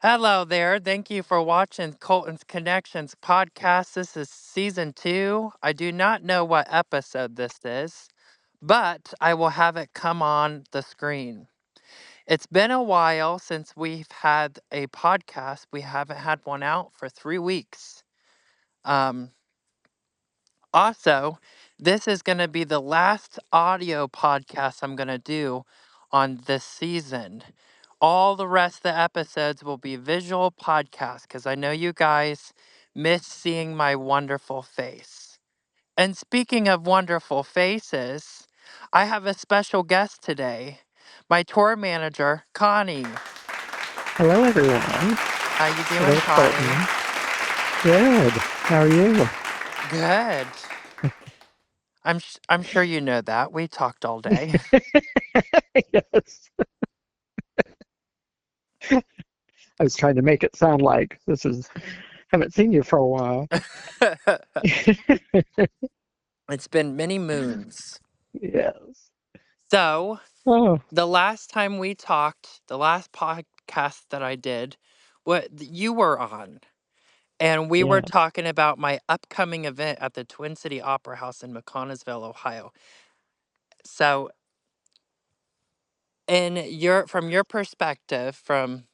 Hello there. Thank you for watching Colton's Connections podcast. This is season 2. I do not know what episode this is, but I will have it come on the screen. It's been a while since we've had a podcast. We haven't had one out for 3 weeks. Um, Also, this is going to be the last audio podcast I'm going to do on this season. All the rest of the episodes will be visual podcasts because I know you guys miss seeing my wonderful face. And speaking of wonderful faces, I have a special guest today, my tour manager, Connie. Hello, everyone. How you doing, Hello, Connie? Colton. Good. How are you? Good. I'm sure you know that. We talked all day. Yes. I was trying to make it sound like haven't seen you for a while. It's been many moons. Yes. So, Oh, the last time we talked, the last podcast that I did, what you were on, and we were yes. talking about my upcoming event at the Twin City Opera House in McConnelsville, Ohio. So, from your perspective, from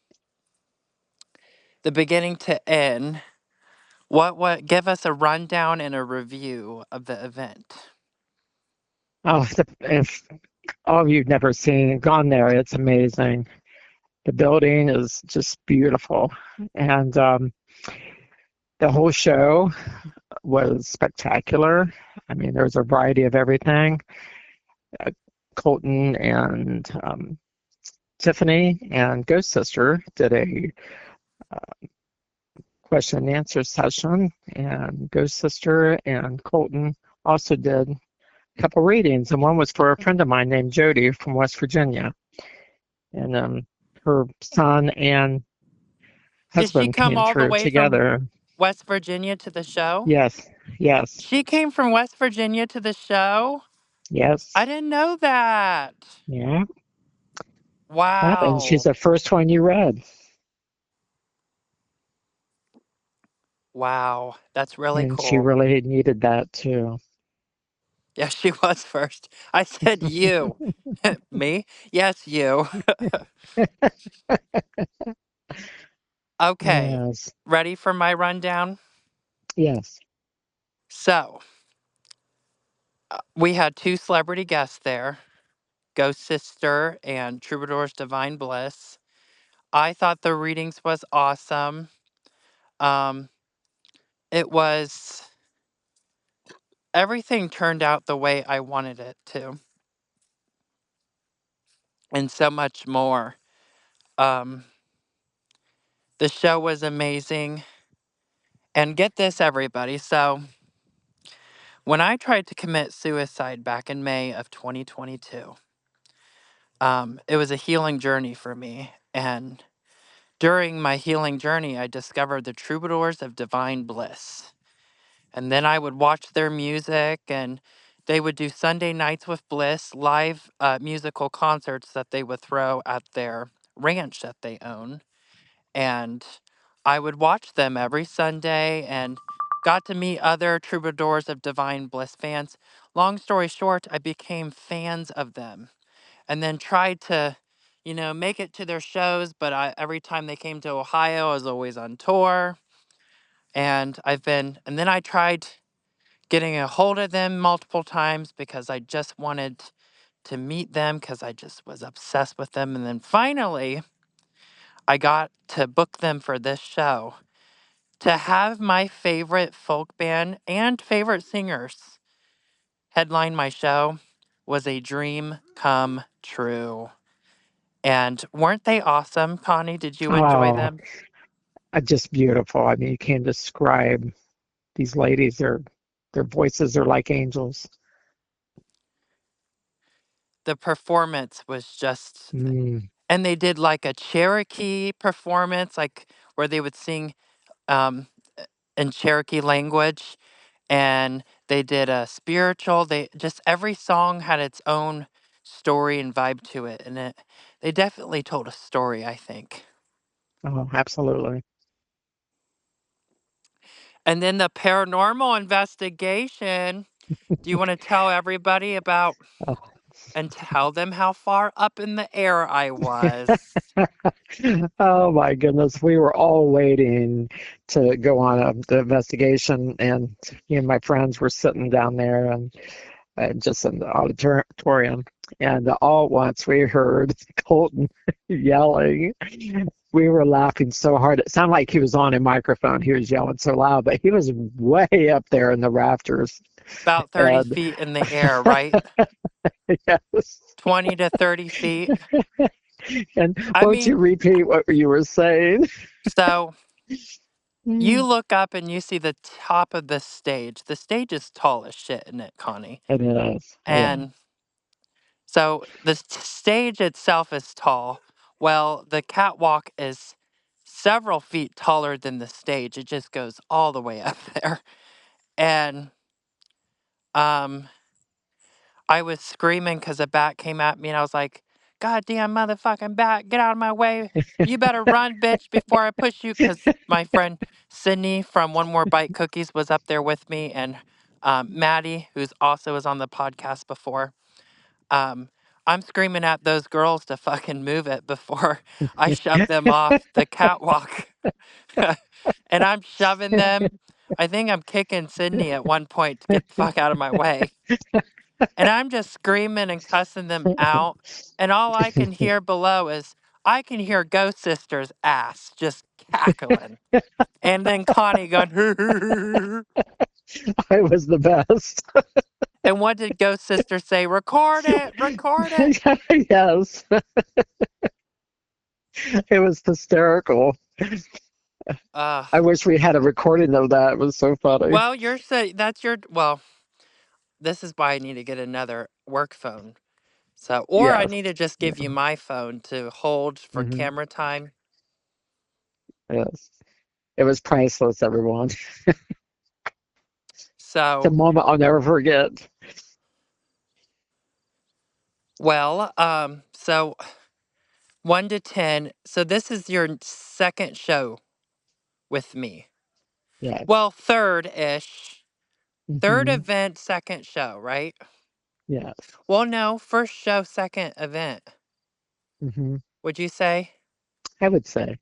the beginning to end, what give us a rundown and a review of the event. If all of you've never gone there, it's amazing. The building is just beautiful. And the whole show was spectacular. I mean, there's a variety of everything. Uh, Colton and Tiffany and Ghost Sister did a question and answer session, and Ghost Sister and Colton also did a couple readings, and one was for a friend of mine named Jody from West Virginia, and her son and Did she husband come came all the through way from together. West Virginia to the show? Yes, yes, She came from West Virginia to the show? I yes, didn't know that. yeah. Yep, and she's Wow. the first one you read, Wow. That's really and she cool. really needed that too. Yeah, she was first. I said you. Me? Yes, you. Okay. Yes, Ready for my rundown? yes. So, we had 2 celebrity guests there, Ghost Sister and Troubadour's Divine Bliss. I thought the readings was awesome. Um, it was everything turned out the way I wanted it to, and so much more. Um, the show was amazing. And get this, everybody. So, when I tried to commit suicide back in May of 2022, it was a healing journey for me. And during my healing journey, I discovered the Troubadours of Divine Bliss. And then I would watch their music, and they would do Sunday Nights with Bliss live musical concerts that they would throw at their ranch that they own. And I would watch them every Sunday and got to meet other Troubadours of Divine Bliss fans. Long story short, I became fans of them and then tried to, make it to their shows. But every time they came to Ohio, I was always on tour. And then I tried getting a hold of them multiple times because I just wanted to meet them because I just was obsessed with them. And then finally, I got to book them for this show. To have my favorite folk band and favorite singers headline my show was a dream come true. And weren't they awesome, Connie? Did you enjoy Oh, them? just beautiful. I mean, you can't describe these ladies. Their voices are like angels. The performance was just, Mm. and they did like a Cherokee performance, like where they would sing um, in Cherokee language, and they did a spiritual. They just every song had its own story and vibe to it, and they definitely told a story, I think. Oh, absolutely. And then the paranormal investigation. Do you want to tell everybody about Oh. and tell them how far up in the air I was? Oh my goodness, we were all waiting to go on the investigation, and my friends were sitting down there and just in the auditorium, and all at once we heard Colton yelling. We were laughing so hard. It sounded like he was on a microphone. He was yelling so loud, but he was way up there in the rafters. About 30 And feet in the air, right? yes. 20 to 30 feet. And I won't you mean, repeat what you were saying? so you Mm. look up and you see the top of the stage. The stage is tall as shit, isn't it, Connie? It is. Yeah. And so the stage itself is tall. Well, the catwalk is several feet taller than the stage. It just goes all the way up there. And um, I was screaming because a bat came at me, and I was like, "Goddamn motherfucking bat, get out of my way. You better run, bitch, before I push you." Because my friend Sydney from One More Bite Cookies was up there with me, and Maddie, who's also was on the podcast before. Um, I'm screaming at those girls to fucking move it before I shove them off the catwalk. And I'm shoving them. I think I'm kicking Sydney at one point to get the fuck out of my way. And I'm just screaming and cussing them out. And all I can hear below is I can hear Ghost Sister's ass just cackling. And then Connie going, I was the best. and what did Ghost Sister say? Record it, record it. Yes, it was hysterical. Uh, I wish we had a recording of that. It was so funny. well, you're saying that's your, well, this is why I need to get another work phone. So, or I Yes. need to just Yeah. give you my phone to hold for Hmm. camera time. Yes. It was priceless, everyone. It's a So, moment I'll never forget. well, so 1 to 10. So this is your second show with me. Yes. Well, third-ish. Third Hmm. event, second show, right? Yes. Well, no, first show, second event. Hmm. Would you say? I would say.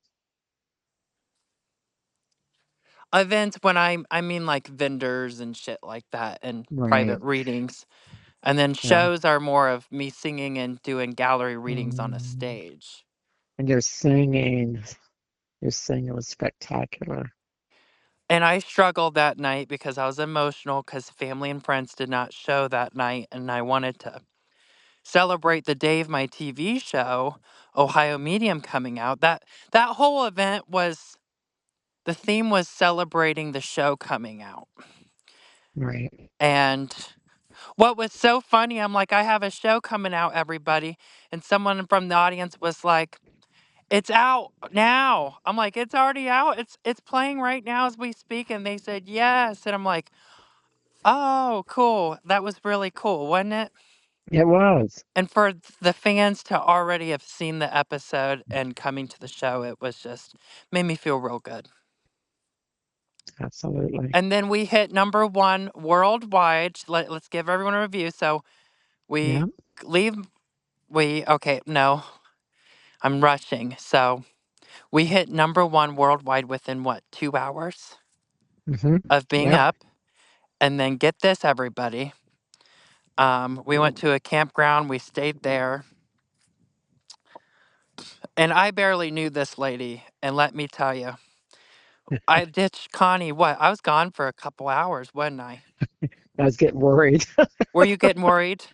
Events when I mean like vendors and shit like that and private Right. readings. And then Yeah. shows are more of me singing and doing gallery readings on a Um, stage. and your singing was spectacular. And I struggled that night because I was emotional because family and friends did not show that night. And I wanted to celebrate the day of my TV show, Ohio Medium, coming out. That whole event was the theme was celebrating the show coming out. Right. And what was so funny, I'm like, I have a show coming out, everybody. And someone from the audience was like, it's out now. I'm like, it's already out. It's playing right now as we speak. And they said yes. And I'm like, oh, cool. That was really cool, wasn't it? It was. And for the fans to already have seen the episode and coming to the show, it was just made me feel real good. Absolutely. And then we hit number one worldwide. Let's give everyone a review. So we Yeah. leave, okay, no, I'm rushing. So we hit number one worldwide within what, 2 hours Hmm. of being Yep. up? And then get this, everybody. We went to a campground, we stayed there, and I barely knew this lady. And let me tell you, I ditched Connie. What? I was gone for a couple hours, wasn't I? I was getting worried. Were you getting worried?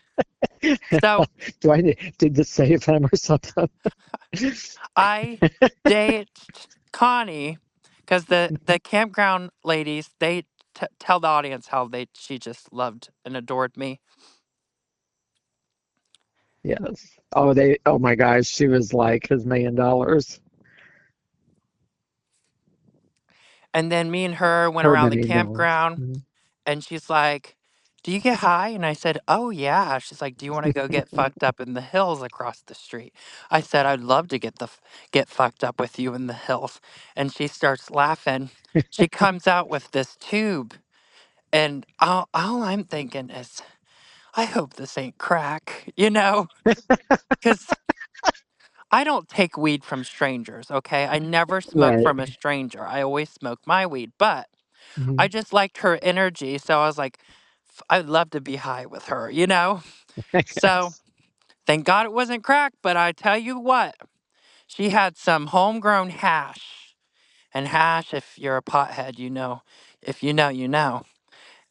So Do I need to save him or something? I ditched Connie because the campground ladies they tell the audience how she just loved and adored me. Yes. Oh my gosh, she was like his $1 million. And then me and her went Her around the $1 million. campground, Mhm. and she's like, do you get high? And I said, oh, yeah. She's like, do you want to go get fucked up in the hills across the street? I said, I'd love to get fucked up with you in the hills. And she starts laughing. She comes out with this tube. And all I'm thinking is, I hope this ain't crack, because I don't take weed from strangers, okay? I never smoke Right. from a stranger. I always smoke my weed. But I Mhm. just liked her energy. So I was like, I'd love to be high with her? So Yes. thank God it wasn't crack, but I tell you what, she had some homegrown hash. And hash, if you're a pothead, you know. If you know, you know.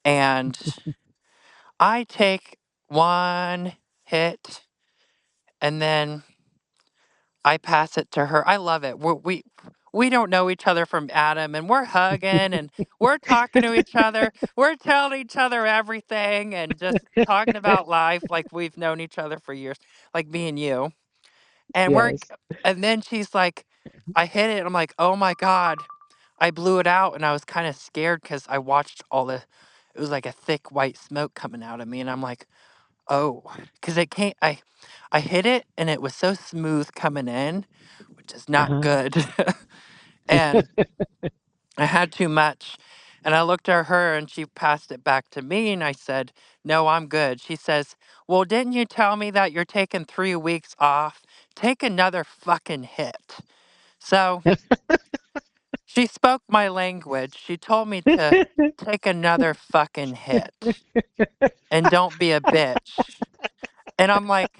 And I take one hit and then I pass it to her. I love it. We don't know each other from Adam, and we're hugging and we're talking to each other. We're telling each other everything and just talking about life like we've known each other for years, like me and you. And Yes. and then she's like, I hit it. And I'm like, oh my God, I blew it out. And I was kind of scared because I watched it was like a thick white smoke coming out of me. And I'm like, oh, because I hit it and it was so smooth coming in, which is not Uh-huh. good. And I had too much. And I looked at her and she passed it back to me. And I said, no, I'm good. She says, well, didn't you tell me that you're taking 3 weeks off? Take another fucking hit. So she spoke my language. She told me to take another fucking hit and don't be a bitch. And I'm like,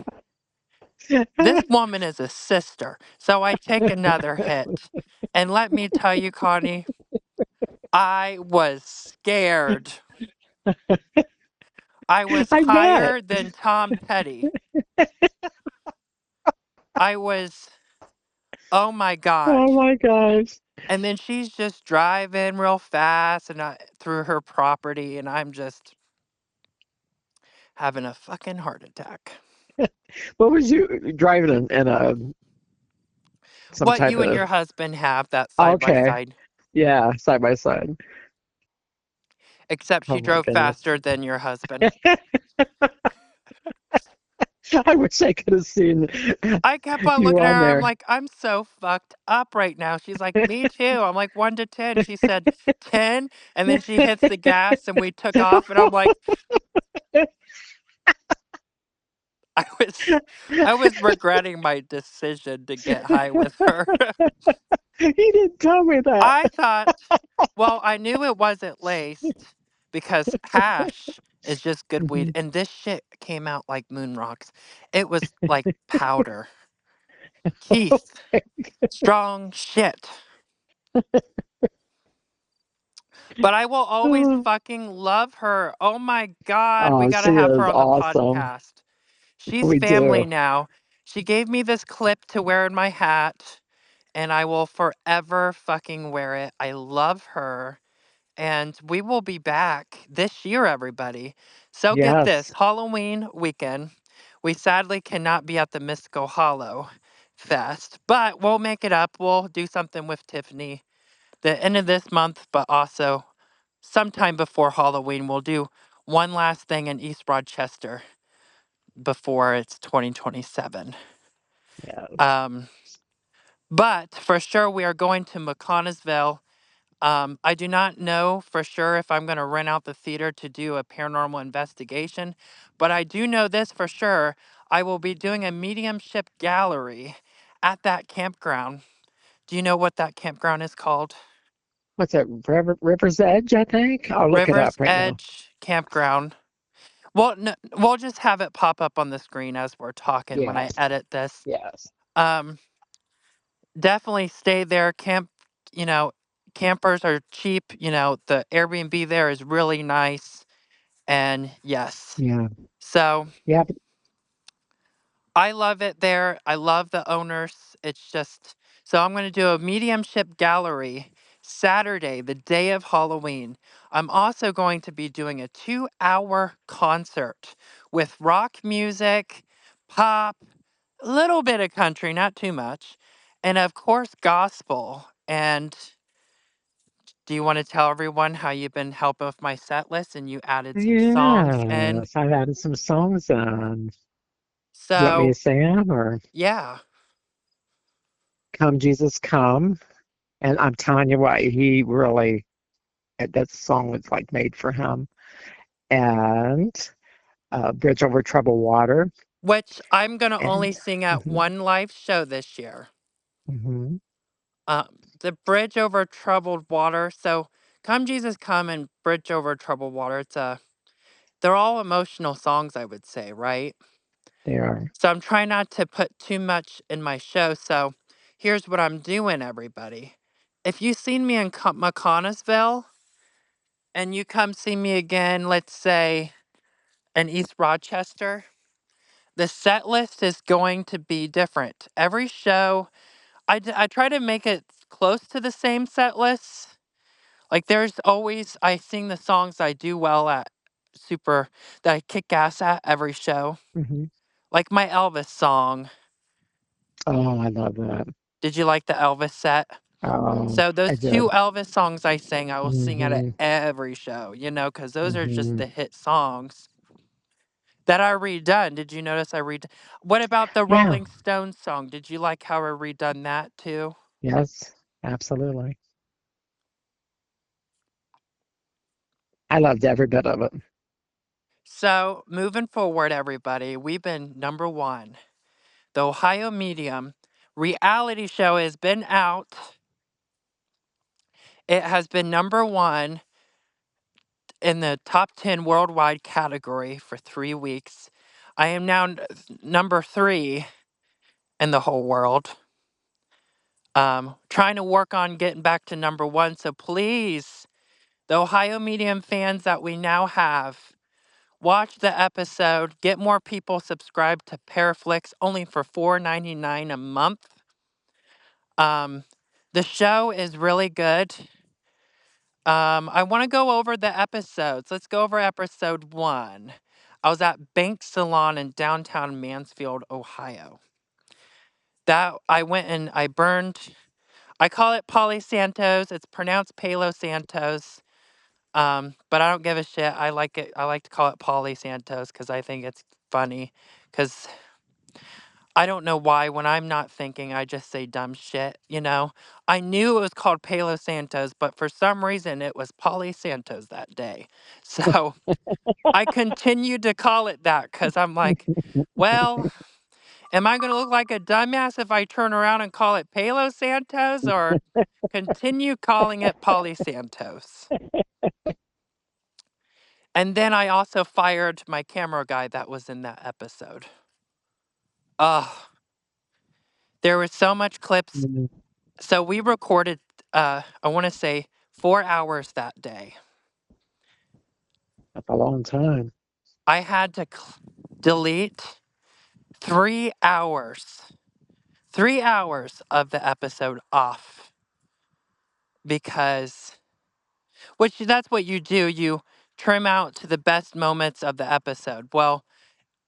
this woman is a sister. So I take another hit. And let me tell you, Connie, I was scared. I was I bet. higher than Tom Petty. I was, oh my God. Oh my gosh. And then she's just driving real fast through her property, and I'm just having a fucking heart attack. What was you driving in a some What type you and of your husband have, that side by okay. side, Yeah, side by side. except Oh she my drove goodness. faster than your husband. I wish I could have seen I kept on you looking at on her. I'm there. like, I'm so fucked up right now. She's like, me too. I'm like, 1 to 10. She said, 10. And then she hits the gas and we took off. And I'm like, I was, I was regretting my decision to get high with her. He didn't tell me that. I thought, well, I knew it wasn't laced because hash is just good weed. Mhm. And this shit came out like moon rocks. It was like powder. Keith, strong shit. But I will always fucking love her. Oh my God. We Oh, got to she have her is on the awesome. podcast. She's We family do. now. She gave me this clip to wear in my hat, and I will forever fucking wear it. I love her. And we will be back this year, everybody. So get this Yes. Halloween weekend. We sadly cannot be at the Mystical Hollow Fest, but we'll make it up. We'll do something with Tiffany the end of this month, but also sometime before Halloween. We'll do one last thing in East Rochester before it's 2027. Yes. Um, but for sure, we are going to McConnelsville. I do not know for sure if I'm going to rent out the theater to do a paranormal investigation, but I do know this for sure. I will be doing a mediumship gallery at that campground. Do you know what that campground is called? What's that? River's Edge, I think. I'll look it River's up right now. Edge Campground. Well, no, we'll just have it pop up on the screen as we're talking when I Yes. edit this. Yes. Um, Definitely stay there. You know, campers are cheap. The Airbnb there is really nice. And yes, Yeah. so Yeah. I love it there. I love the owners. It's just, so I'm going to do a mediumship gallery Saturday, the day of Halloween. I'm also going to be doing a 2-hour concert with rock music, pop, a little bit of country, not too much, and of course, gospel. And Do you want to tell everyone how you've been helping with my set list and you added some songs in? Yes, I've added some songs on. Do you want me to So, sing them or yeah. Come Jesus Come? And I'm telling you what, he really that song was like made for him. And Bridge Over Troubled Water. Which I'm going to only And sing at mhm, one live show this year. mhm, The Bridge Over Troubled Water. So, Come Jesus Come and Bridge Over Troubled Water. They're all emotional songs, I would say, right? they are. So I'm trying not to put too much in my show. So here's what I'm doing, everybody. If you've seen me in McConnelsville and you come see me again, let's say in East Rochester, the set list is going to be different. Every show, I try to make it close to the same set list. Like there's always, I sing the songs I do well at, super, that I kick ass at every show. Mhm. Like my Elvis song. Oh, I love that. Did you like the Elvis set? Oh, So I those did. two Elvis songs I sang, I will sing at Mhm, every show, because those are just mhm. the hit songs that I redone. Did you notice I redone? What about the Yeah, Rolling Stones song? Did you like how I redone that too? yes, absolutely. I loved every bit of it. So moving forward, everybody, we've been number one. The Ohio Medium reality show has been out. It has been number one in the top 10 worldwide category for 3 weeks. I am now number three in the whole world. Trying to work on getting back to number one. So please, the Ohio Medium fans that we now have, watch the episode. Get more people subscribed to Paraflix only for $4.99 a month. Um, the show is really good. I want to go over the episodes. Let's go over episode one. I was at Bank Salon in downtown Mansfield, Ohio. That I went and I burned. I call it Polly Santos. It's pronounced Palo Santos. But I don't give a shit. I like it. I like to call it Polly Santos because I think it's funny. Because I don't know why when I'm not thinking, I just say dumb shit. I knew it was called Palo Santos, but for some reason it was Polly Santos that day. So I continued to call it that because I'm like, well, am I going to look like a dumbass if I turn around and call it Palo Santos or continue calling it Polly Santos? And then I also fired my camera guy that was in that episode. Ugh, there was so much clips. Mhm. So we recorded, I want to say 4 hours that day. That's a long time. I had to delete 3 hours, 3 hours of the episode off because, which that's what you do. You trim out to the best moments of the episode. Well,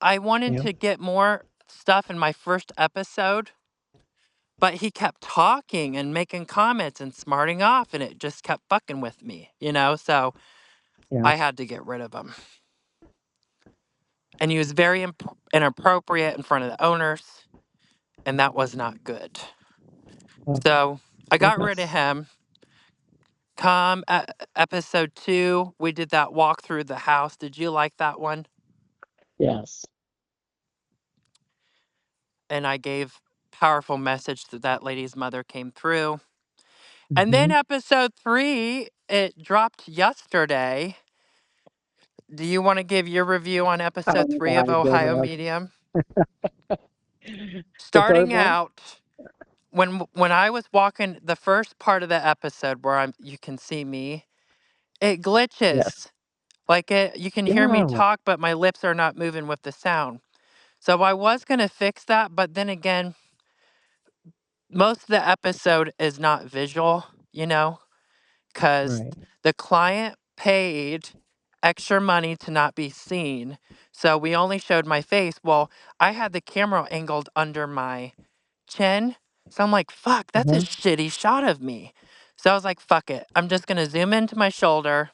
I wanted Yeah, to get more stuff in my first episode. But he kept talking and making comments and smarting off, and it just kept fucking with me. So yeah. I had to get rid of him. And he was very inappropriate in front of the owners, and that was not good. Oh, So I got rid of goodness. him. Come episode two, we did that walk through the house. Did you like that one? Yes. And I gave powerful message that lady's mother came through. And then Mhm. episode three, it dropped yesterday. Do you want to give your review on episode Oh three of my Ohio goodness. Medium? The third Starting one? out, when I was walking the first part of the episode where you can see me, it Yes. glitches. Like you can hear me Yeah. talk, but my lips are not moving with the sound. So I was gonna fix that, but then again, most of the episode is not visual, because Right. the client paid extra money to not be seen. So we only showed my face. Well, I had the camera angled under my chin. So I'm like, fuck, that's a Uh-huh. shitty shot of me. So I was like, fuck it. I'm just going to zoom into my shoulder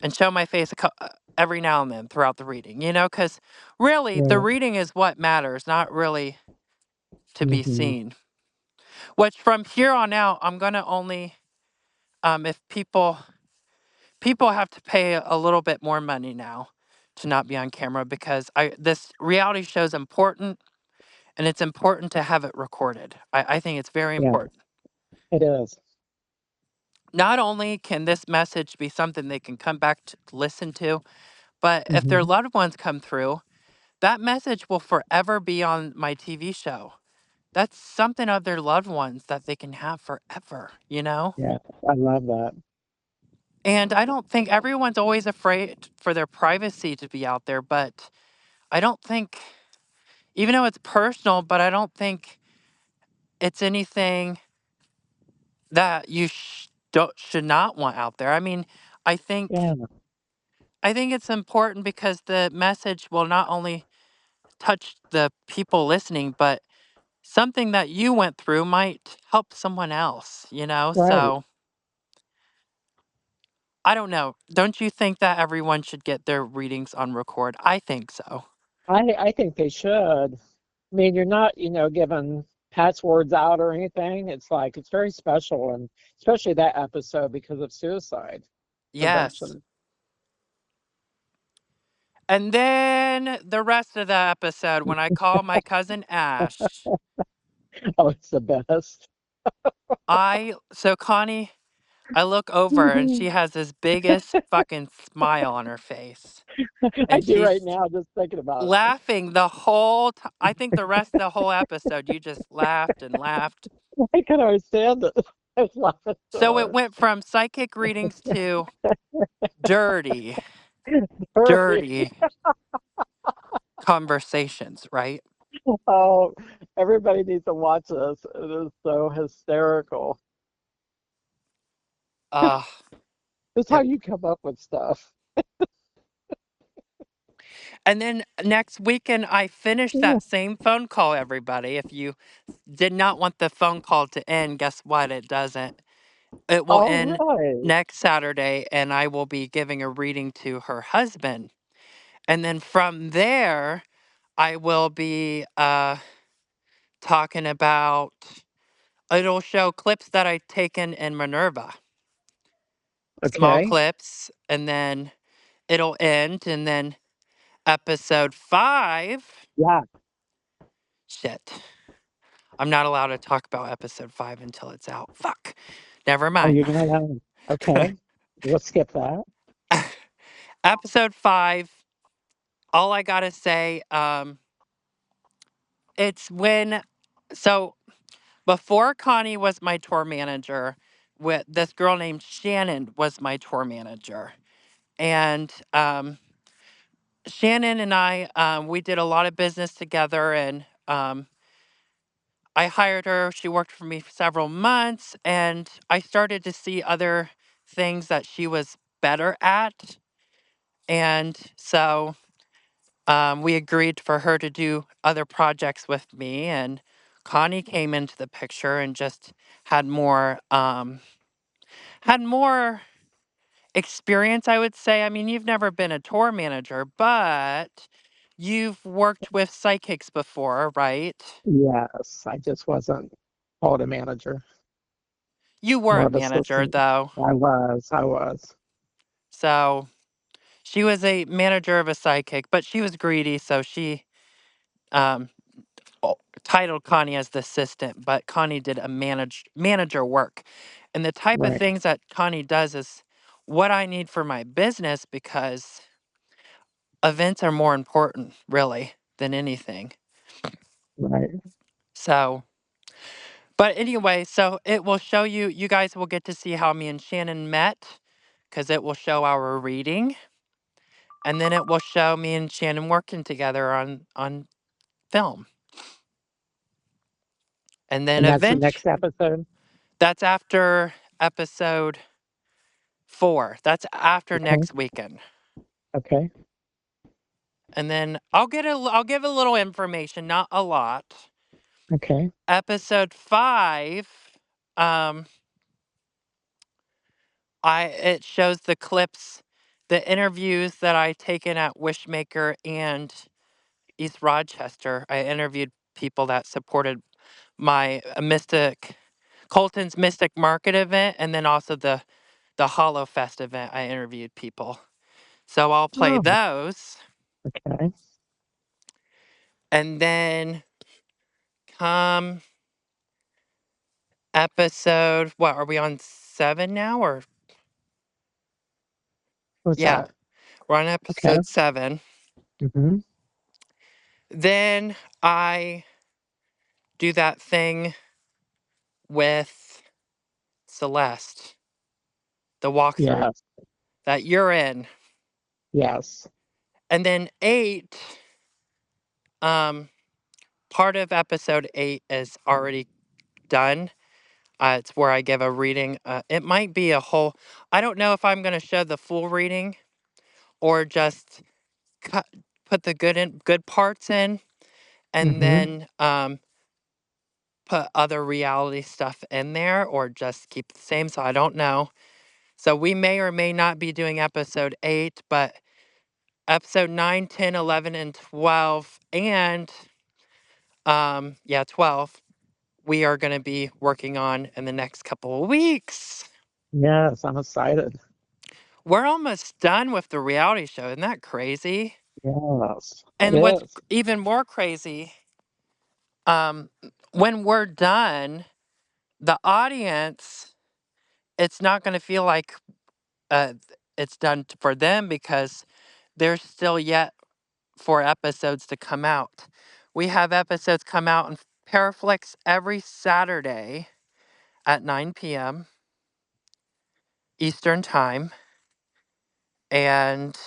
and show my face every now and then throughout the reading, because really the Yeah. reading is what matters, not really to be Hmm. seen. Which from here on out, I'm going to only, if people have to pay a little bit more money now to not be on camera because this reality show is important and it's important to have it recorded. I think it's very Yeah, important. it is. Not only can this message be something they can come back to listen to, but if their Hmm. loved ones come through, that message will forever be on my TV show. That's something of their loved ones that they can have forever. Yeah, I love that. And I don't think everyone's always afraid for their privacy to be out there, but I don't think, even though it's personal, but I don't think it's anything that you should not want out there. I mean, I think Yeah, I think it's important because the message will not only touch the people listening, but something that you went through might help someone else. right. So I don't know. Don't you think that everyone should get their readings on record? I think so. I think they should. I mean, you're not, giving passwords out or anything. It's like it's very special, and especially that episode because of suicide Yes. prevention. And then the rest of the episode, when I call my cousin Ash, Oh, it's the best. so Connie, I look over and she has this biggest fucking smile on her face. I And do right she's now just thinking about it. laughing the whole time. I think the rest of the whole episode, you just laughed and laughed. I can understand it. I was laughing so So it hard. went from psychic readings to dirty, Hurry. dirty conversations, right? Oh, everybody needs to watch this. It is so hysterical. Uh, It's how yep. you come up with stuff. And then next weekend, I finished Yeah. that same phone call, everybody. If you did not want the phone call to end, guess what? It doesn't. It will All end right. next Saturday, and I will be giving a reading to her husband. And then from there, I will be talking about, it'll show clips that I've taken in Minerva, small Okay. clips, and then it'll end. And then episode 5, Yeah. shit. I'm not allowed to talk about episode 5 until it's out. Fuck. Never Oh, mind. you're gonna have. Okay. We'll skip that. Episode 5, all I gotta say, it's when, so before Connie was my tour manager, with this girl named Shannon was my tour manager. And Shannon and I, we did a lot of business together, and I hired her. She worked for me for several months, and I started to see other things that she was better at. And so we agreed for her to do other projects with me. And Connie came into the picture and just had more had more experience, I would say. I mean, you've never been a tour manager, but you've worked with psychics before, right? Yes. I just wasn't called a manager, You were more a of manager, assistant. though. I was. I was. So she was a manager of a psychic, but she was greedy, so she um, titled Connie as the assistant, but Connie did a manager work. And the type of Right. things that Connie does is what I need for my business because events are more important, really, than anything. Right. So, but anyway, so it will show you, you guys will get to see how me and Shannon met because it will show our reading. And then it will show me and Shannon working together on film. And then And that's the eventually, next episode. that's after episode 4. That's after Okay. next weekend. Okay. And then I'll give a little information, not a lot. Okay. Episode 5, um, it shows the clips, the interviews that I taken at Wishmaker and East Rochester. I interviewed people that supported my Mystic Colton's Mystic Market event, and then also the Hollow Fest event. I interviewed people, so I'll play Oh, those, okay. and then come episode. What are we on 7 now? Or What's yeah, that? we're on Okay. episode 7. Mm-hmm. Then I do that thing with Celeste, the walkthrough Yes. that you're in. Yes. And then 8, um, part of episode 8 is already done. It's where I give a reading. It might be a whole, I don't know if I'm going to show the full reading or just cut, put the good parts in and Mm-hmm. then put other reality stuff in there or just keep it the same. So I don't know. So we may or may not be doing episode 8, but episode 9, 10, 11, and 12, and yeah, 12, we are going to be working on in the next couple of weeks. Yes, I'm excited. We're almost done with the reality show. Isn't that crazy? Yes, it And what's is. even more crazy, um, when we're done, the audience, it's not going to feel like uh, it's done for them because there's still yet 4 episodes to come out. We have episodes come out in Paraflix every Saturday at 9 p.m. Eastern Time. And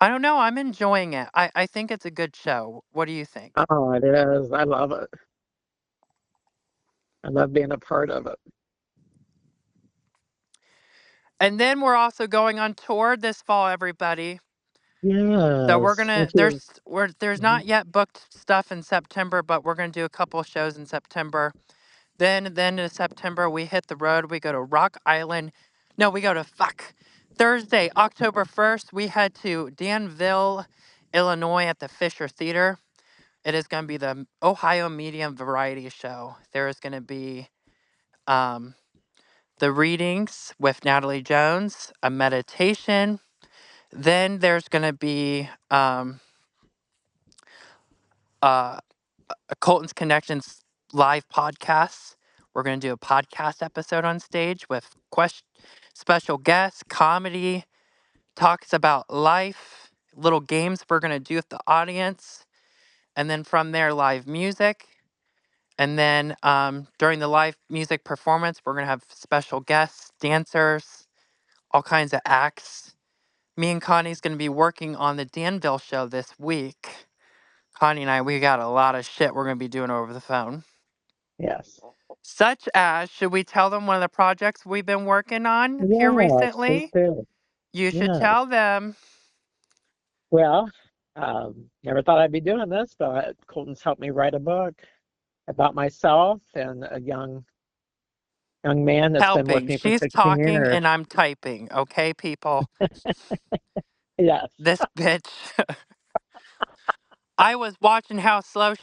I don't know, I'm enjoying it. I think it's a good show. What do you think? Oh, it is. I love it. I love being a part of it. And then we're also going on tour this fall, everybody. So we're Yes, gonna which is there's mhm. not yet booked stuff in September, but we're gonna do a couple shows in September. Then in September we hit the road. We go to Rock Island. No, we go to Thursday, October 1st. We head to Danville, Illinois at the Fisher Theater. It is going to be the Ohio Medium Variety Show. There is going to be um, the readings with Natalie Jones, a meditation. Then there's going to be uh, a Colton's Connections live podcast. We're going to do a podcast episode on stage with special guests, comedy, talks about life, little games we're going to do with the audience. And then from there, live music. And then during the live music performance, we're going to have special guests, dancers, all kinds of acts. Me and Connie's going to be working on the Danville show this week. Connie and I, we got a lot of shit we're going to be doing over the phone. Yes. Such as, should we tell them one of the projects we've been working on here Yes, please recently? do. You should Yes. tell them. Well, never thought I'd be doing this, but Colton's helped me write a book about myself and a young man that's been with Helping. me for She's 16 talking years. and I'm typing. Okay, people? Yes. This bitch. I was watching how slow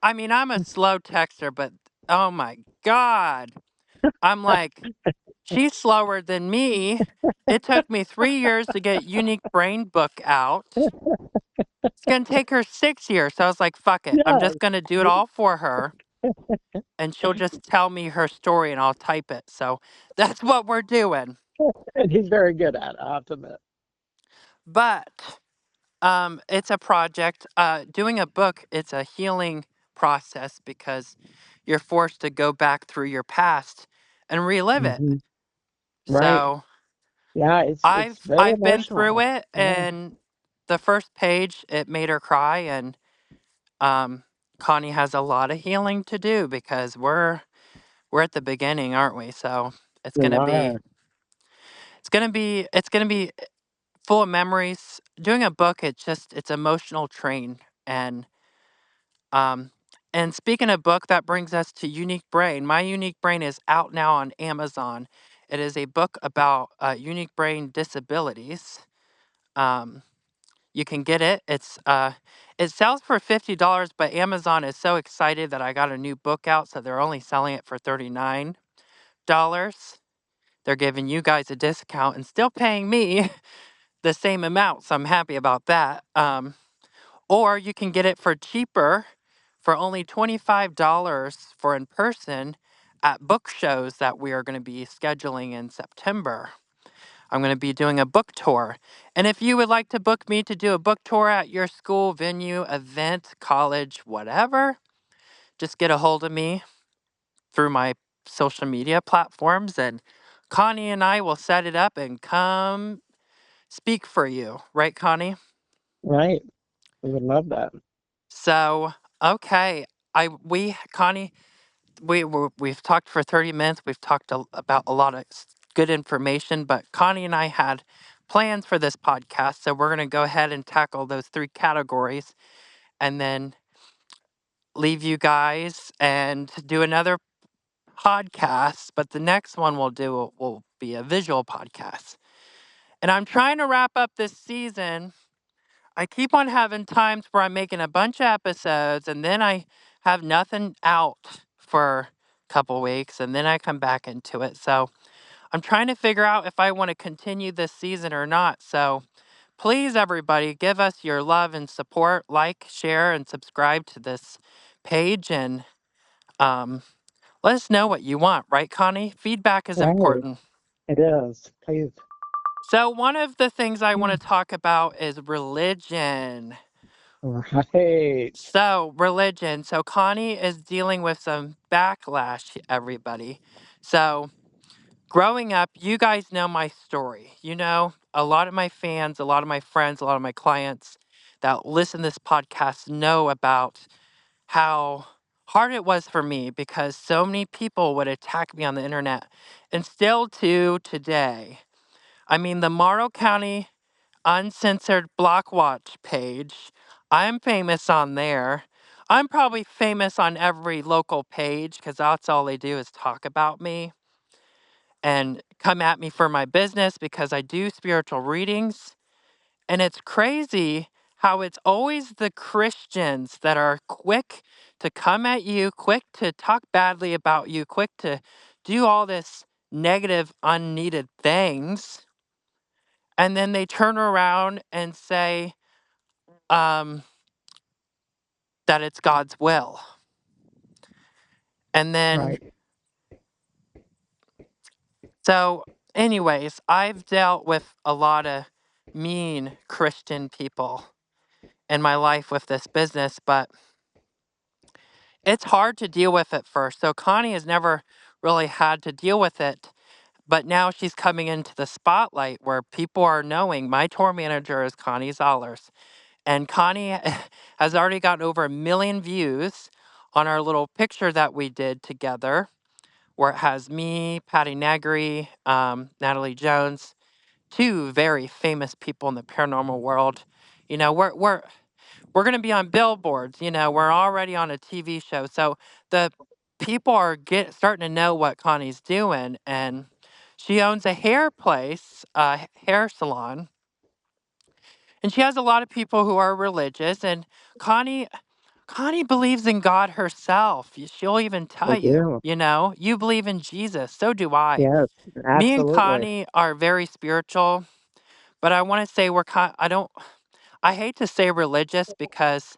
I mean, I'm a slow texter, but oh my God. I'm like, she's slower than me. It took me 3 years to get Unique Brain Book out. It's going to take her 6 years. So I was like, fuck it. I'm Yes. just going to do it all for her. And she'll just tell me her story and I'll type it. So that's what we're doing. And he's very good at it, I have to admit. But it's a project. Doing a book, it's a healing process because you're forced to go back through your past and relive it. Hmm. Right. So Yeah, it's very I've been through emotional. it, Yeah. and the first page it made her cry, and um, Connie has a lot of healing to do because we're at the beginning, aren't we? So it's We gonna be are. it's gonna be full of memories. Doing a book, it's emotional train, and um, speaking of book, that brings us to Unique Brain. My Unique Brain is out now on Amazon. It is a book about unique brain disabilities. Um, you can get it. It sells for $50, but Amazon is so excited that I got a new book out, so they're only selling it for $39. They're giving you guys a discount and still paying me the same amount, so I'm happy about that. Or you can get it for cheaper for only $25 for in person at book shows that we are going to be scheduling in September. I'm going to be doing a book tour. And if you would like to book me to do a book tour at your school, venue, event, college, whatever, just get a hold of me through my social media platforms, and Connie and I will set it up and come speak for you. Right, Connie? Right. We would love that. So, okay. Connie, we've talked for 30 minutes. We've talked about a lot of good information, but Connie and I had plans for this podcast, so we're going to go ahead and tackle those three categories and then leave you guys and do another podcast, but the next one we'll do will be a visual podcast. And I'm trying to wrap up this season. I keep on having times where I'm making a bunch of episodes and then I have nothing out for a couple weeks and then I come back into it. So I'm trying to figure out if I want to continue this season or not. So please, everybody, give us your love and support. Like, share, and subscribe to this page. And um, let us know what you want, right, Connie? Feedback is Right. important. It is. Please. So, one of the things I want Mm. to talk about is religion. Right. So, religion. So, Connie is dealing with some backlash, everybody. So, growing up, you guys know my story. You know, a lot of my fans, a lot of my friends, a lot of my clients that listen to this podcast know about how hard it was for me because so many people would attack me on the internet and still to today. I mean, the Morrow County Uncensored Block Watch page, I'm famous on there. I'm probably famous on every local page because that's all they do is talk about me and come at me for my business because I do spiritual readings. And it's crazy how it's always the Christians that are quick to come at you, quick to talk badly about you, quick to do all this negative, unneeded things. And then they turn around and say um, that it's God's will. And then, Right. so, anyways, I've dealt with a lot of mean Christian people in my life with this business, but it's hard to deal with at first. So Connie has never really had to deal with it, but now she's coming into the spotlight where people are knowing my tour manager is Connie Zollers. And Connie has already gotten over 1 million views on our little picture that we did together, where it has me, Patty Negri, Natalie Jones, two very famous people in the paranormal world. You know, we're going to be on billboards. You know, we're already on a TV show. So the people are starting to know what Connie's doing. And she owns a hair place, a hair salon. And she has a lot of people who are religious. And Connie, Connie believes in God herself. She'll even I tell you, do. you know, you believe in Jesus. So do I. Yes. Me and Absolutely. Connie are very spiritual, but I want to say I hate to say religious because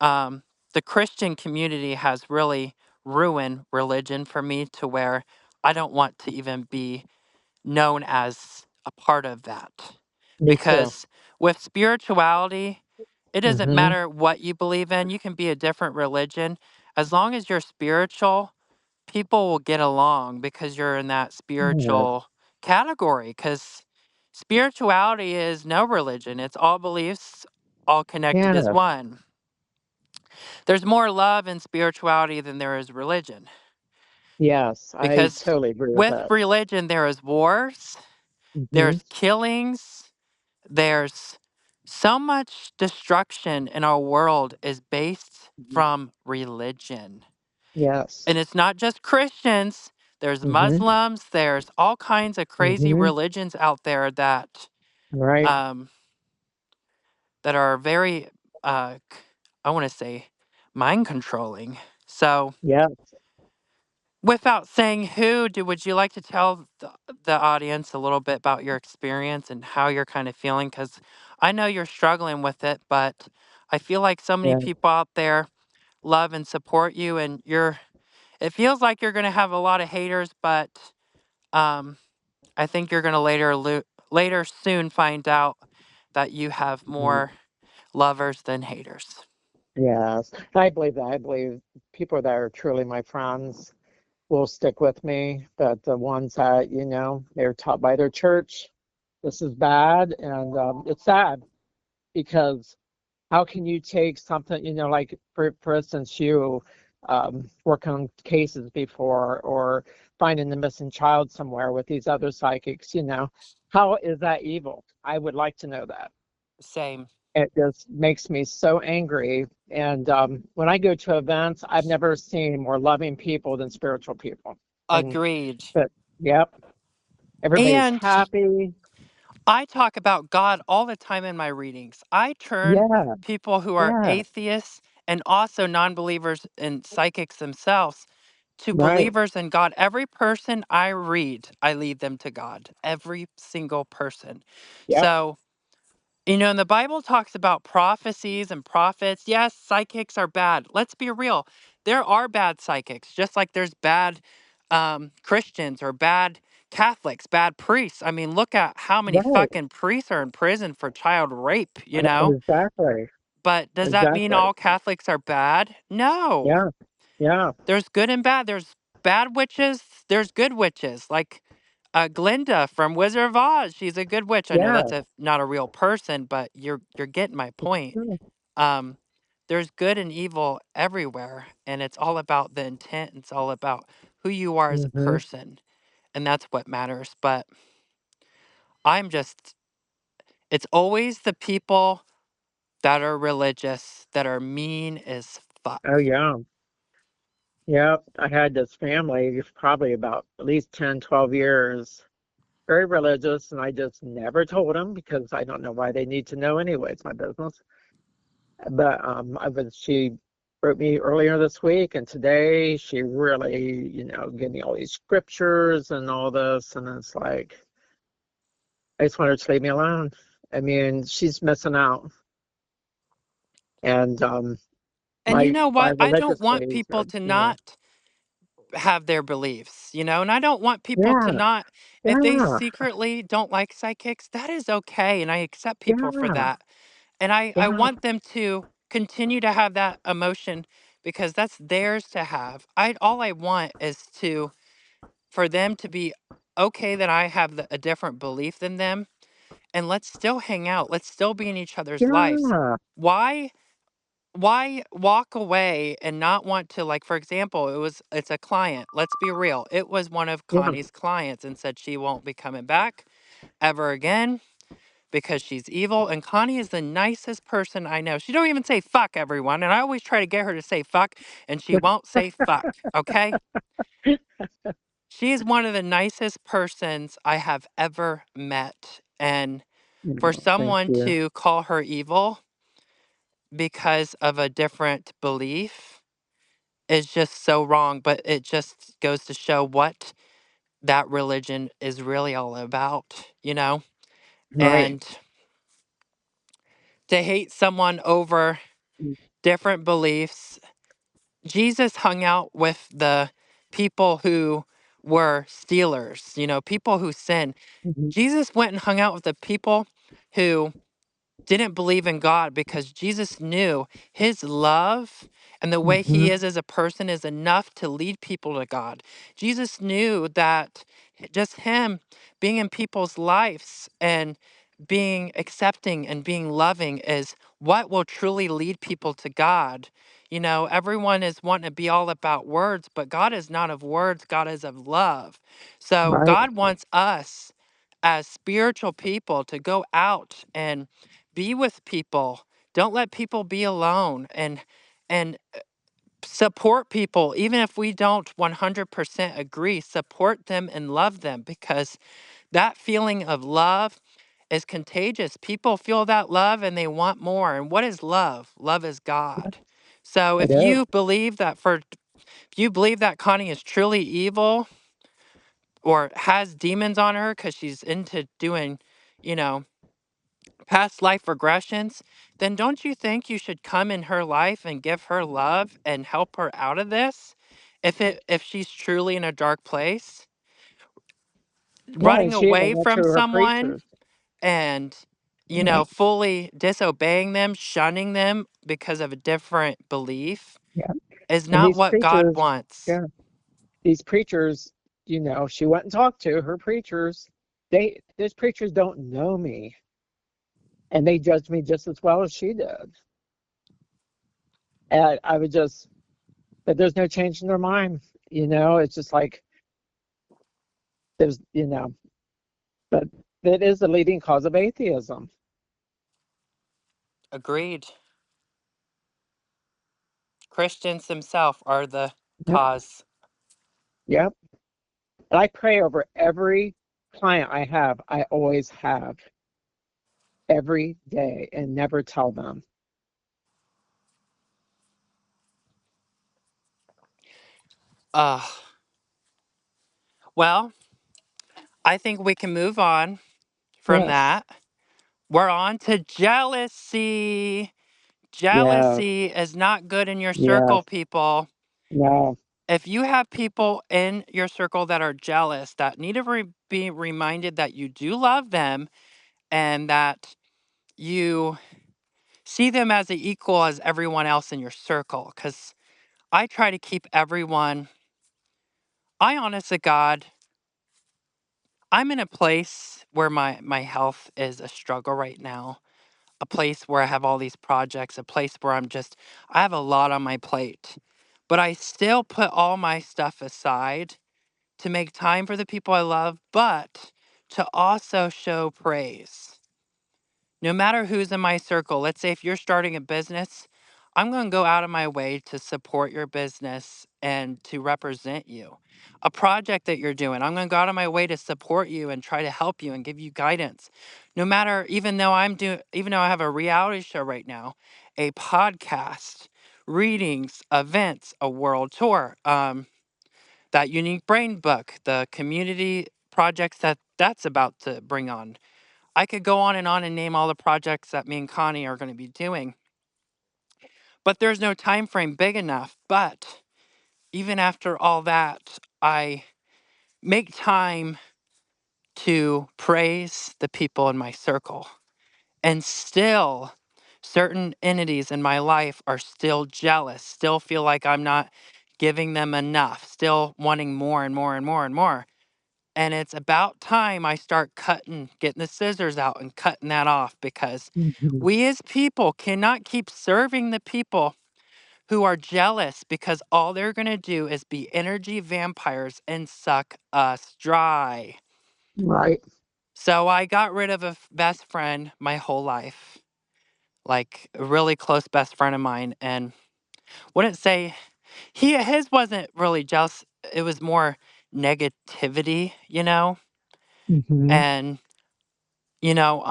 um, the Christian community has really ruined religion for me to where I don't want to even be known as a part of that. Me too. Because with spirituality, it doesn't Mm-hmm. matter what you believe in, you can be a different religion. As long as you're spiritual, people will get along because you're in that Yes. spiritual category. Because spirituality is no religion, it's all beliefs, all connected as Yes. one. There's more love in spirituality than there is religion. Yes. I Because totally agree with with that. religion, there is wars, Mm-hmm. there's killings, there's so much destruction in our world is based Mhm. from religion. Yes. And it's not just Christians, there's Mhm. Muslims, there's all kinds of crazy Mhm. religions out there Right. um, that are very, I want to say, mind controlling. So, Yeah. without saying who, would you like to tell the audience a little bit about your experience and how you're kind of feeling? Because I know you're struggling with it, but I feel like so many Yeah. people out there love and support you, and it feels like you're going to have a lot of haters, but um, I think you're going to later soon find out that you have Mhm. more lovers than haters. Yes. I believe that. I believe people that are truly my friends will stick with me, but the ones that, they're taught by their church, this is bad, and it's sad because how can you take something, like for instance, you work on cases before or finding the missing child somewhere with these other psychics, how is that evil? I would like to know that. Same. It just makes me so angry. And when I go to events, I've never seen more loving people than spiritual people. And Agreed. but yep, everybody's And happy. I talk about God all the time in my readings. I turn Yeah, people who are yeah, atheists and also non believers and psychics themselves to right. believers in God. Every person I read, I lead them to God. Every single person. Yep, So, and the Bible talks about prophecies and prophets. Yes, psychics are bad. Let's be real. There are bad psychics, just like there's bad Christians or bad Catholics, bad priests. I mean, look at how many right. fucking priests are in prison for child rape, you know? Exactly, But does that mean exactly. all Catholics are bad? No. Yeah, yeah, There's good and bad. There's bad witches, there's good witches. Like Glinda from Wizard of Oz, she's a good witch. I know yeah. that's not a real person, but you're getting my point. Um, there's good and evil everywhere, and it's all about the intent. It's all about who you are as a Mm-hmm. person, and that's what matters. But I'm just, it's always the people that are religious that are mean as Oh, fuck. yeah. Yep. I had this family probably about at least 10, 12 years, very religious, and I just never told them because I don't know why they need to know anyway. It's my business. But she wrote me earlier this week, and today she really, gave me all these scriptures and all this, and it's like I just want her to leave me alone. I mean, she's missing out, and And you know my what? I don't religious want beliefs people are, to not have their beliefs, and I don't want people to yeah, not, if they yeah, secretly don't like psychics, that is okay. And I accept people for yeah, that. And I yeah, want them to continue to have that emotion because that's theirs to have. All I want is for them to be okay that I have a different belief than them, and let's still hang out. Let's still be in each other's lives. yeah, Why why walk away and not want to, like, for example, it's a client. Let's be real. It was one of yeah. Connie's clients and said she won't be coming back ever again because she's evil. And Connie is the nicest person I know. She don't even say fuck everyone. And I always try to get her to say fuck, and she won't say fuck. Okay? She is one of the nicest persons I have ever met. And for Mm, thank someone you. to call her evil because of a different belief is just so wrong. But it just goes to show what that religion is really all about. Right. And to hate someone over different beliefs. Jesus hung out with the people who were stealers, people who sin. Mhm. Jesus went and hung out with the people who didn't believe in God because Jesus knew his love and the way he Mhm. is as a person is enough to lead people to God. Jesus knew that just him being in people's lives and being accepting and being loving is what will truly lead people to God. Everyone is wanting to be all about words, but God is not of words, God is of love. So Right. God wants us as spiritual people to go out and be with people. Don't let people be alone and support people, even if we don't 100% agree, support them and love them, because that feeling of love is contagious. People feel that love and they want more. And what is love? Love is God. So It is. if you believe that Connie is truly evil or has demons on her because she's into doing, you know, past life regressions, then don't you think you should come in her life and give her love and help her out of this? If she's truly in a dark place, Yeah, and running she even away went to from her someone preachers. and Yeah, fully disobeying them, shunning them because of a different belief yeah. is And not these what God preachers, wants. yeah, these preachers, she went and talked to her preachers. Those preachers don't know me, and they judged me just as well as she did. And I would just, but there's no change in their mind. It's just like there's, but that is the leading cause of atheism. Agreed. Christians themselves are the Yep. cause. Yep. And I pray over every client I have. I always have every day and never tell them. Uh, well, I think we can move on from Yes. that. We're on to jealousy. Yes. Jealousy is not good in your circle, Yes. people. No. If you have people in your circle that are jealous, that need to be reminded that you do love them and that you see them as an equal as everyone else in your circle. Because I try to keep everyone, I honest to God, I'm in a place where my health is a struggle right now, a place where I have all these projects, a place where I have a lot on my plate. But I still put all my stuff aside to make time for the people I love, but to also show praise. No matter who's in my circle, let's say if you're starting a business, I'm going to go out of my way to support your business and to represent you. A project that you're doing, I'm going to go out of my way to support you and try to help you and give you guidance. No matter, even though I have a reality show right now, a podcast, readings, events, a world tour, that unique brain book, the community projects that's about to bring on. I could go on and name all the projects that me and Connie are going to be doing, but there's no time frame big enough. But even after all that, I make time to praise the people in my circle. And still, certain entities in my life are still jealous, still feel like I'm not giving them enough, still wanting more and more and more and more. And it's about time I start getting the scissors out and cutting that off, because Mhm. we as people cannot keep serving the people who are jealous, because all they're going to do is be energy vampires and suck us dry. Right. So I got rid of best friend my whole life, like a really close best friend of mine. And wouldn't say his wasn't really jealous. It was more negativity, Hmm. and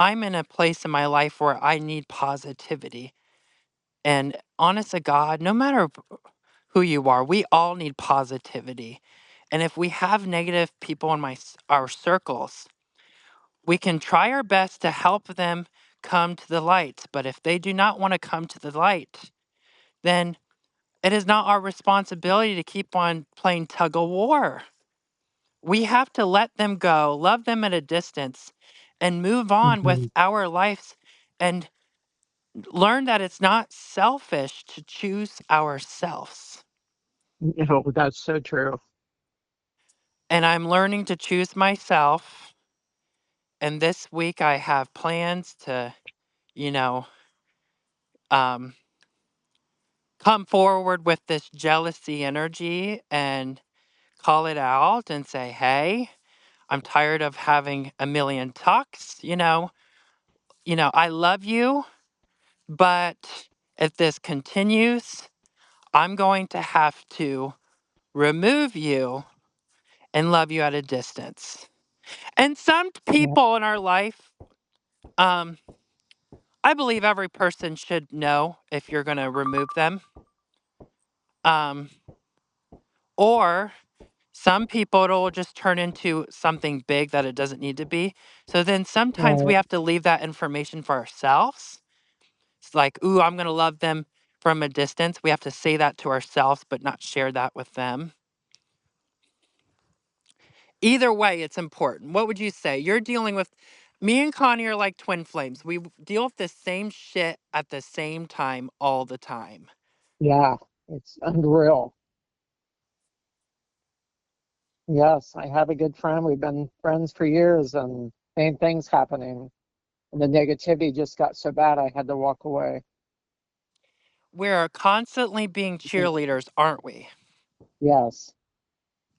I'm in a place in my life where I need positivity. And honest to God, no matter who you are, we all need positivity. And if we have negative people in our circles, we can try our best to help them come to the light. But if they do not want to come to the light, then it is not our responsibility to keep on playing tug of war. We have to let them go, love them at a distance, and move on with Hmm. our lives and learn that it's not selfish to choose ourselves. No, that's so true. And I'm learning to choose myself. And this week I have plans to, you know, um, come forward with this jealousy energy and call it out and say, hey, I'm tired of having a million talks. I love you, but if this continues, I'm going to have to remove you and love you at a distance. And some Yeah. people in our life, um, I believe every person should know if you're going to remove them. Um, or some people, it'll just turn into something big that it doesn't need to be. So then sometimes we Right. have to leave that information for ourselves. It's like, ooh, I'm going to love them from a distance. We have to say that to ourselves, but not share that with them. Either way, it's important. What would you say? You're dealing with me and Connie are like twin flames. We deal with the same shit at the same time all the time. Yeah. It's unreal. Yes, I have a good friend. We've been friends for years, and same things happening. And the negativity just got so bad, I had to walk away. We're constantly being Mhm. cheerleaders, aren't we? Yes.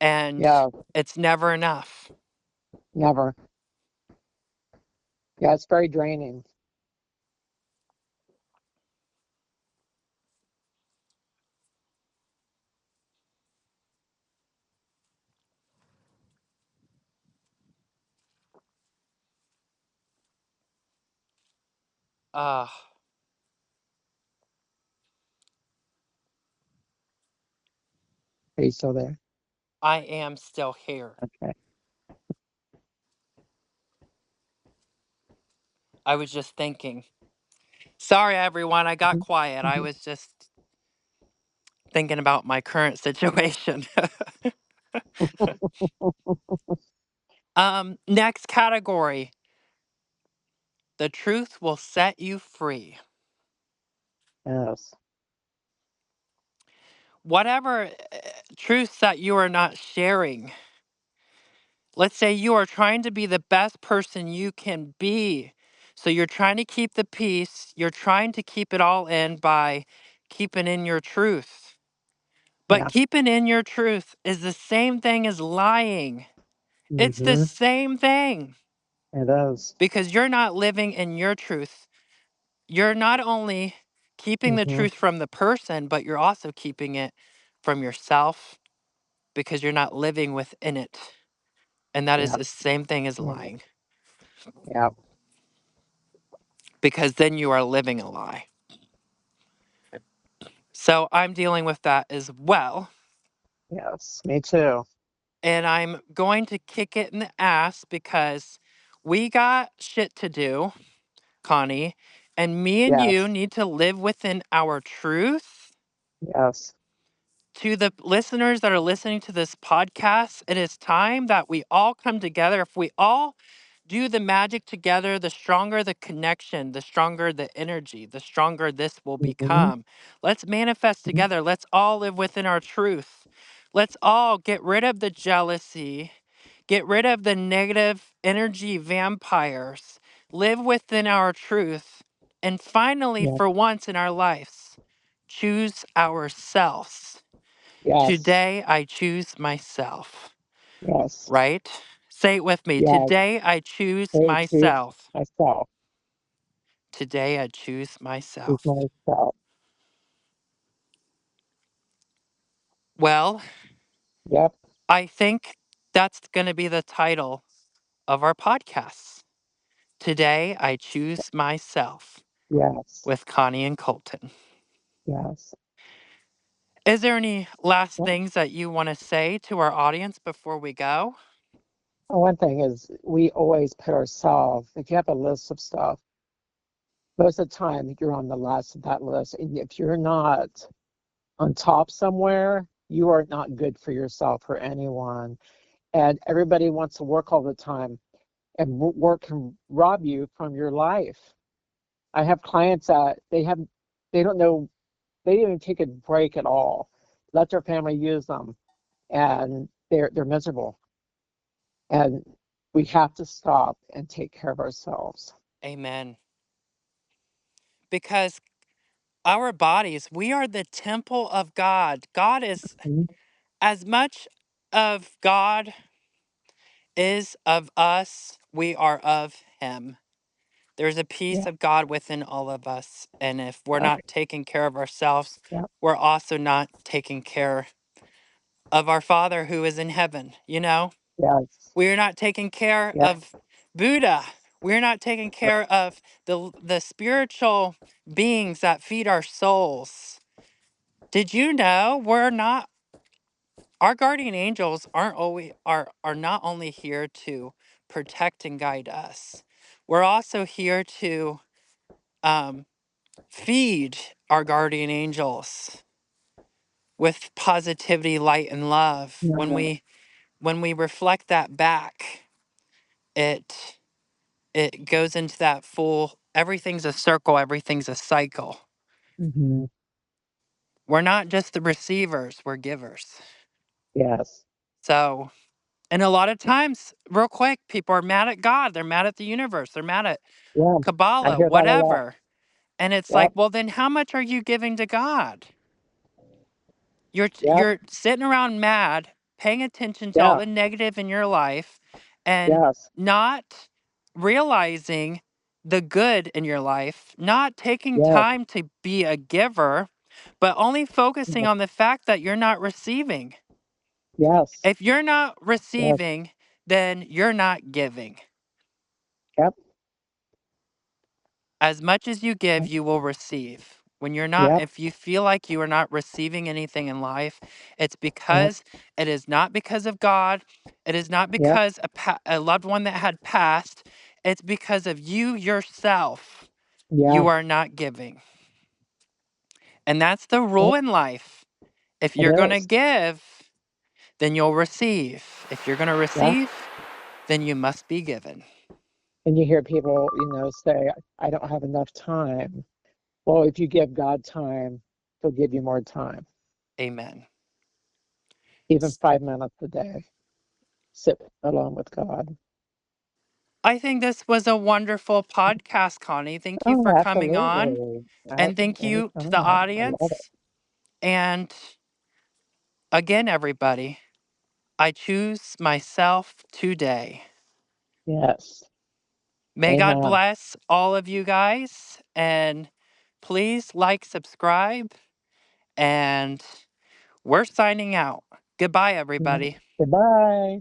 And Yeah. it's never enough. Never. Yeah, it's very draining. Uh, Are you still there? I am still here. Okay. I was just thinking. Sorry, everyone. I got Mhm. quiet. I Mhm. was just thinking about my current situation. Next category. The truth will set you free. Yes. Whatever truths that you are not sharing. Let's say you are trying to be the best person you can be. So you're trying to keep the peace. You're trying to keep it all in by keeping in your truth. But Yeah. keeping in your truth is the same thing as lying. It's the Hmm. same thing It is. because you're not living in your truth. You're not only keeping the Hmm. truth from the person, but you're also keeping it from yourself because you're not living within it. And that is Yeah. the same thing as Yeah. lying Yeah. because then you are living a lie. So I'm dealing with that as well. Yes. Me too. And I'm going to kick it in the ass because we got shit to do, Connie. And me and you Yes. need to live within our truth. Yes. To the listeners that are listening to this podcast, it is time that we all come together. If we all do the magic together, the stronger the connection, the stronger the energy, the stronger this will Hmm. become. Let's manifest together. Let's all live within our truth. Let's all get rid of the jealousy, get rid of the negative energy vampires, live within our truth, and finally, Yeah. for once in our lives, choose ourselves. Yes. Today I choose myself, Yes. right? Say it with me. Yes. Today I choose They choose myself. myself. Today I choose Choose myself. myself. Well, Yep. I think that's going to be the title of our podcast. Today I choose myself Yes. with Connie and Colton. Yes. Is there any last Yep. things that you want to say to our audience before we go? One thing is we always put ourselves, if you have a list of stuff, most of the time you're on the last of that list. And if you're not on top somewhere, you are not good for yourself or anyone. And everybody wants to work all the time, and work can rob you from your life. I have clients that they don't know, they didn't even take a break at all. Let their family use them, and they're miserable. And we have to stop and take care of ourselves. Amen. Because our bodies, we are the temple of God. God is Mhm. as much of God is of us, we are of him. There's a peace Yeah. of God within all of us. And if we're Right. not taking care of ourselves, Yeah. we're also not taking care of our Father who is in heaven. You know, Yes. we're not taking care Yeah. of Buddha. We're not taking care of the spiritual beings that feed our souls. Did you know we're not our guardian angels aren't always are not only here to protect and guide us. We're also here to um, feed our guardian angels with positivity, light, and love. Yeah. When we reflect that back, it it goes into that full everything's a circle, everything's a cycle. Hmm. We're not just the receivers, we're givers. Yes. So, and a lot of times, real quick, people are mad at God, they're mad at the universe, they're mad at Yeah. I Kabbalah, hear that a lot. whatever. And it's like, Yep. well, then how much are you giving to God? Yep. You're sitting around mad, paying attention to all Yeah. the negative in your life and Yes. not realizing the good in your life, not taking Yes. time to be a giver, but only focusing Yes. on the fact that you're not receiving. Yes. If you're not Yes. receiving, then you're not giving. Yep. As much as you give, Yep. you will receive. When you're not, Yep. if you feel like you are not receiving anything in life, it's Yep. because it is not because of God. It is not Yep. because a loved one that had passed. It's because of you yourself. Yeah. You are not giving. And that's the Yep. rule in life. If It you're going to is. give, then you'll receive. If you're going to Yeah. receive, then you must be given. And you hear people, say, I don't have enough time. Well, if you give God time, He'll give you more time, Amen. even 5 minutes a day. Sit alone with God. I think this was a wonderful podcast, Connie. Thank you Oh, for coming on. absolutely. And thank you to the Anytime. I love it. audience. And again, everybody, I choose myself today. Yes. May God Amen. bless all of you guys. And please like, subscribe. And we're signing out. Goodbye, Yeah. everybody. Goodbye.